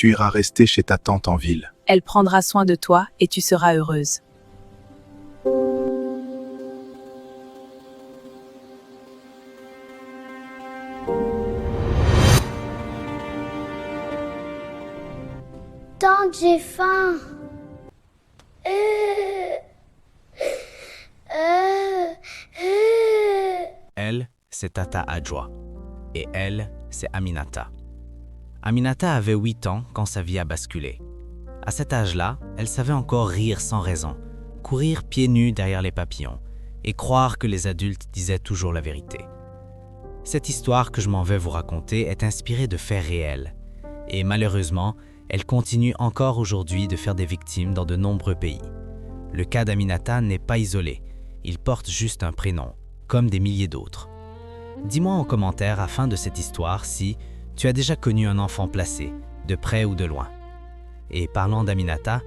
Tu iras rester chez ta tante en ville. Elle prendra soin de toi et tu seras heureuse. Tante, j'ai faim. Elle, c'est Tata Adjoa. Et elle, c'est Aminata. Aminata avait 8 ans quand sa vie a basculé. À cet âge-là, elle savait encore rire sans raison, courir pieds nus derrière les papillons et croire que les adultes disaient toujours la vérité. Cette histoire que je m'en vais vous raconter est inspirée de faits réels. Et malheureusement, elle continue encore aujourd'hui de faire des victimes dans de nombreux pays. Le cas d'Aminata n'est pas isolé, il porte juste un prénom, comme des milliers d'autres. Dis-moi en commentaire à la fin de cette histoire si tu as déjà connu un enfant placé, de près ou de loin. Et parlant d'Aminata,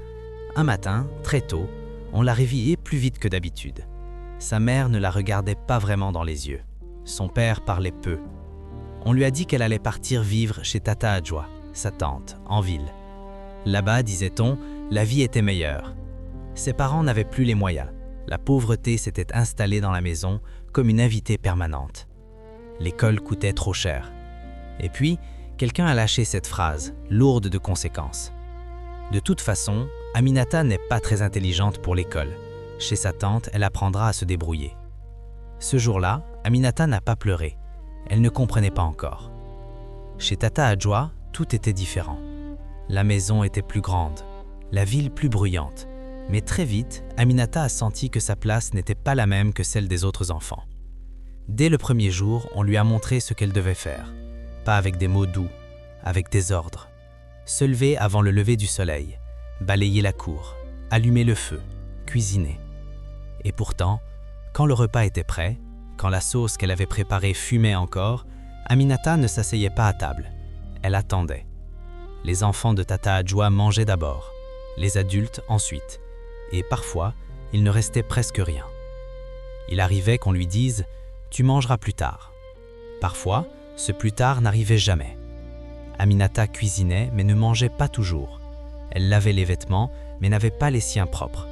un matin, très tôt, on l'a réveillée plus vite que d'habitude. Sa mère ne la regardait pas vraiment dans les yeux. Son père parlait peu. On lui a dit qu'elle allait partir vivre chez Tata Adjoa, sa tante, en ville. Là-bas, disait-on, la vie était meilleure. Ses parents n'avaient plus les moyens. La pauvreté s'était installée dans la maison comme une invitée permanente. L'école coûtait trop cher. Et puis, quelqu'un a lâché cette phrase, lourde de conséquences. De toute façon, Aminata n'est pas très intelligente pour l'école. Chez sa tante, elle apprendra à se débrouiller. Ce jour-là, Aminata n'a pas pleuré. Elle ne comprenait pas encore. Chez Tata Adjoa, tout était différent. La maison était plus grande, la ville plus bruyante. Mais très vite, Aminata a senti que sa place n'était pas la même que celle des autres enfants. Dès le premier jour, on lui a montré ce qu'elle devait faire. Pas avec des mots doux, avec des ordres. Se lever avant le lever du soleil, balayer la cour, allumer le feu, cuisiner. Et pourtant, quand le repas était prêt, quand la sauce qu'elle avait préparée fumait encore, Aminata ne s'asseyait pas à table. Elle attendait. Les enfants de Tata Adjoa mangeaient d'abord, les adultes ensuite. Et parfois, il ne restait presque rien. Il arrivait qu'on lui dise « tu mangeras plus tard ». Parfois, ce plus tard n'arrivait jamais. Aminata cuisinait mais ne mangeait pas toujours. Elle lavait les vêtements mais n'avait pas les siens propres.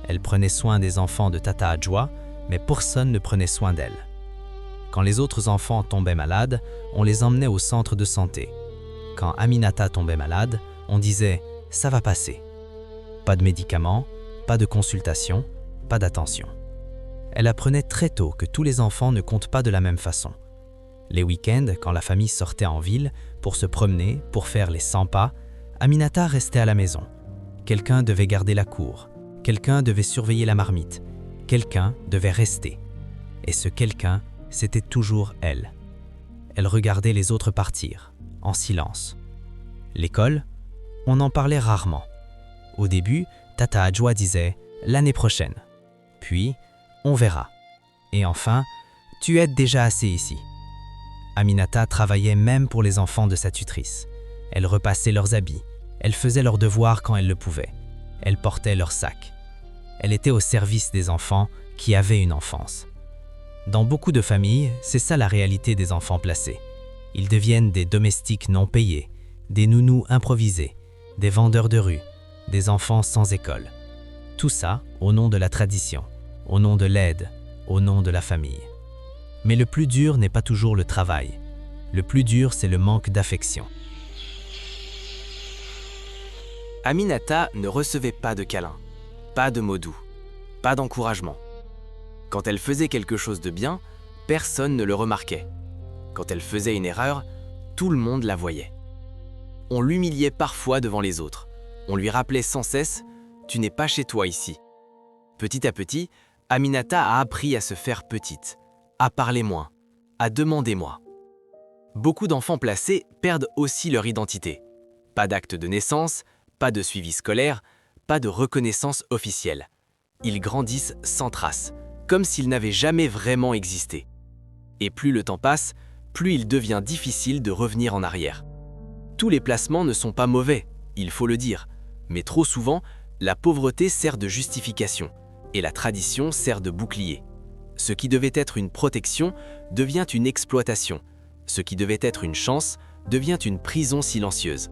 Elle prenait soin des enfants de Tata Adjoa, mais personne ne prenait soin d'elle. Quand les autres enfants tombaient malades, on les emmenait au centre de santé. Quand Aminata tombait malade, on disait « ça va passer ». Pas de médicaments, pas de consultation, pas d'attention. Elle apprenait très tôt que tous les enfants ne comptent pas de la même façon. Les week-ends, quand la famille sortait en ville, pour se promener, pour faire les 100 pas, Aminata restait à la maison. Quelqu'un devait garder la cour, quelqu'un devait surveiller la marmite, quelqu'un devait rester. Et ce quelqu'un, c'était toujours elle. Elle regardait les autres partir, en silence. L'école, on en parlait rarement. Au début, Tata Adjoa disait « l'année prochaine ». Puis « on verra ». Et enfin « tu aides déjà assez ici ». Aminata travaillait même pour les enfants de sa tutrice. Elle repassait leurs habits, elle faisait leurs devoirs quand elle le pouvait. Elle portait leurs sacs. Elle était au service des enfants qui avaient une enfance. Dans beaucoup de familles, c'est ça la réalité des enfants placés. Ils deviennent des domestiques non payés, des nounous improvisés, des vendeurs de rue, des enfants sans école. Tout ça au nom de la tradition, au nom de l'aide, au nom de la famille. Mais le plus dur n'est pas toujours le travail. Le plus dur, c'est le manque d'affection. Aminata ne recevait pas de câlins, pas de mots doux, pas d'encouragement. Quand elle faisait quelque chose de bien, personne ne le remarquait. Quand elle faisait une erreur, tout le monde la voyait. On l'humiliait parfois devant les autres. On lui rappelait sans cesse « tu n'es pas chez toi ici ». Petit à petit, Aminata a appris à se faire petite, à parler moins, à demander moins. Beaucoup d'enfants placés perdent aussi leur identité. Pas d'acte de naissance, pas de suivi scolaire, pas de reconnaissance officielle. Ils grandissent sans trace, comme s'ils n'avaient jamais vraiment existé. Et plus le temps passe, plus il devient difficile de revenir en arrière. Tous les placements ne sont pas mauvais, il faut le dire, mais trop souvent, la pauvreté sert de justification et la tradition sert de bouclier. Ce qui devait être une protection devient une exploitation. Ce qui devait être une chance devient une prison silencieuse.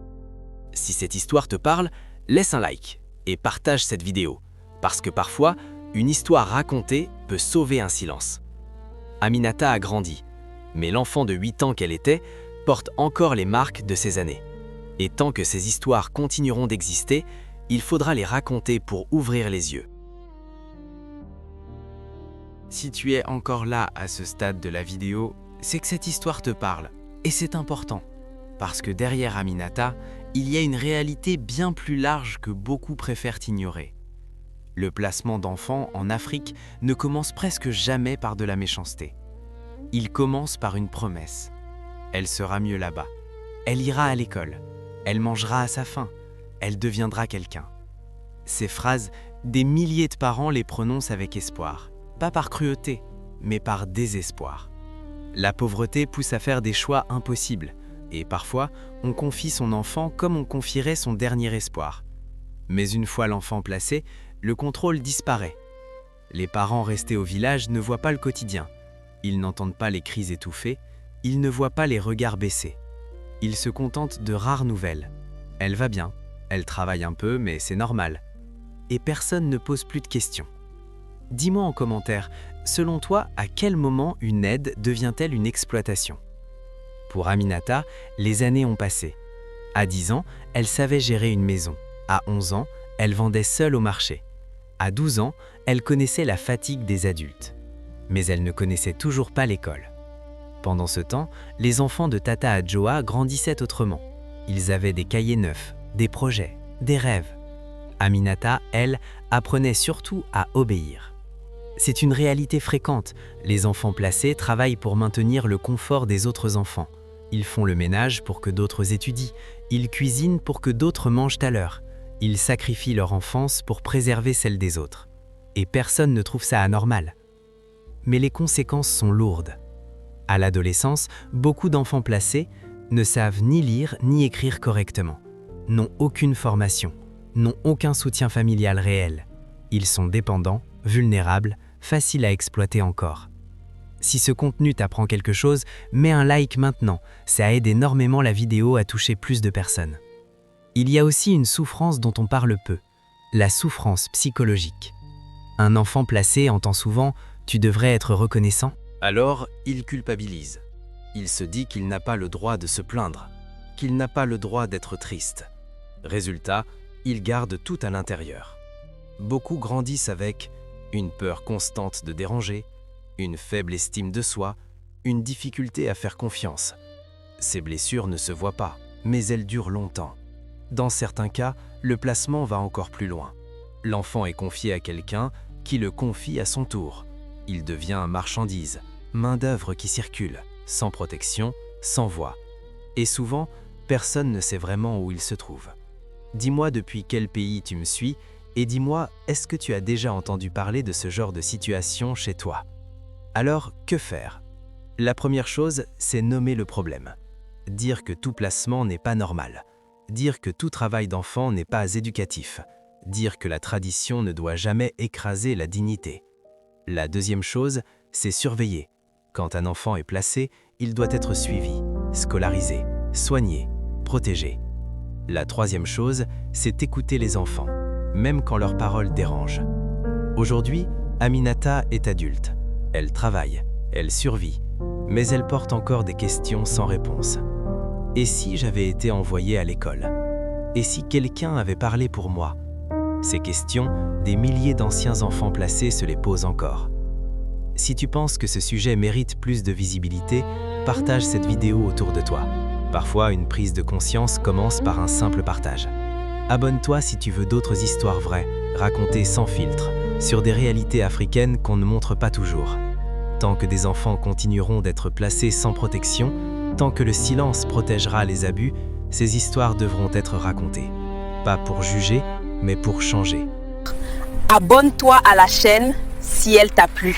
Si cette histoire te parle, laisse un like et partage cette vidéo, parce que parfois, une histoire racontée peut sauver un silence. Aminata a grandi, mais l'enfant de 8 ans qu'elle était porte encore les marques de ces années. Et tant que ces histoires continueront d'exister, il faudra les raconter pour ouvrir les yeux. Si tu es encore là à ce stade de la vidéo, c'est que cette histoire te parle, et c'est important, parce que derrière Aminata, il y a une réalité bien plus large que beaucoup préfèrent ignorer. Le placement d'enfants en Afrique ne commence presque jamais par de la méchanceté. Il commence par une promesse. Elle sera mieux là-bas. Elle ira à l'école. Elle mangera à sa faim. Elle deviendra quelqu'un. Ces phrases, des milliers de parents les prononcent avec espoir. Pas par cruauté, mais par désespoir. La pauvreté pousse à faire des choix impossibles. Et parfois, on confie son enfant comme on confierait son dernier espoir. Mais une fois l'enfant placé, le contrôle disparaît. Les parents restés au village ne voient pas le quotidien. Ils n'entendent pas les cris étouffés, ils ne voient pas les regards baissés. Ils se contentent de rares nouvelles. Elle va bien, elle travaille un peu, mais c'est normal. Et personne ne pose plus de questions. Dis-moi en commentaire, selon toi, à quel moment une aide devient-elle une exploitation ? Pour Aminata, les années ont passé. À 10 ans, elle savait gérer une maison. À 11 ans, elle vendait seule au marché. À 12 ans, elle connaissait la fatigue des adultes. Mais elle ne connaissait toujours pas l'école. Pendant ce temps, les enfants de Tata Adjoa grandissaient autrement. Ils avaient des cahiers neufs, des projets, des rêves. Aminata, elle, apprenait surtout à obéir. C'est une réalité fréquente. Les enfants placés travaillent pour maintenir le confort des autres enfants. Ils font le ménage pour que d'autres étudient. Ils cuisinent pour que d'autres mangent à l'heure. Ils sacrifient leur enfance pour préserver celle des autres. Et personne ne trouve ça anormal. Mais les conséquences sont lourdes. À l'adolescence, beaucoup d'enfants placés ne savent ni lire ni écrire correctement, n'ont aucune formation, n'ont aucun soutien familial réel. Ils sont dépendants, vulnérables, faciles à exploiter encore. Si ce contenu t'apprend quelque chose, mets un like maintenant, ça aide énormément la vidéo à toucher plus de personnes. Il y a aussi une souffrance dont on parle peu, la souffrance psychologique. Un enfant placé entend souvent « tu devrais être reconnaissant ». Alors, il culpabilise. Il se dit qu'il n'a pas le droit de se plaindre, qu'il n'a pas le droit d'être triste. Résultat, il garde tout à l'intérieur. Beaucoup grandissent avec une peur constante de déranger, une faible estime de soi, une difficulté à faire confiance. Ces blessures ne se voient pas, mais elles durent longtemps. Dans certains cas, le placement va encore plus loin. L'enfant est confié à quelqu'un qui le confie à son tour. Il devient marchandise, main-d'œuvre qui circule, sans protection, sans voix. Et souvent, personne ne sait vraiment où il se trouve. Dis-moi depuis quel pays tu me suis et dis-moi, est-ce que tu as déjà entendu parler de ce genre de situation chez toi ? Alors, que faire ? La première chose, c'est nommer le problème. Dire que tout placement n'est pas normal. Dire que tout travail d'enfant n'est pas éducatif. Dire que la tradition ne doit jamais écraser la dignité. La deuxième chose, c'est surveiller. Quand un enfant est placé, il doit être suivi, scolarisé, soigné, protégé. La troisième chose, c'est écouter les enfants, même quand leurs paroles dérangent. Aujourd'hui, Aminata est adulte. Elle travaille, elle survit, mais elle porte encore des questions sans réponse. Et si j'avais été envoyée à l'école ? Et si quelqu'un avait parlé pour moi ? Ces questions, des milliers d'anciens enfants placés se les posent encore. Si tu penses que ce sujet mérite plus de visibilité, partage cette vidéo autour de toi. Parfois, une prise de conscience commence par un simple partage. Abonne-toi si tu veux d'autres histoires vraies, racontées sans filtre, sur des réalités africaines qu'on ne montre pas toujours. Tant que des enfants continueront d'être placés sans protection, tant que le silence protégera les abus, ces histoires devront être racontées. Pas pour juger, mais pour changer. Abonne-toi à la chaîne si elle t'a plu.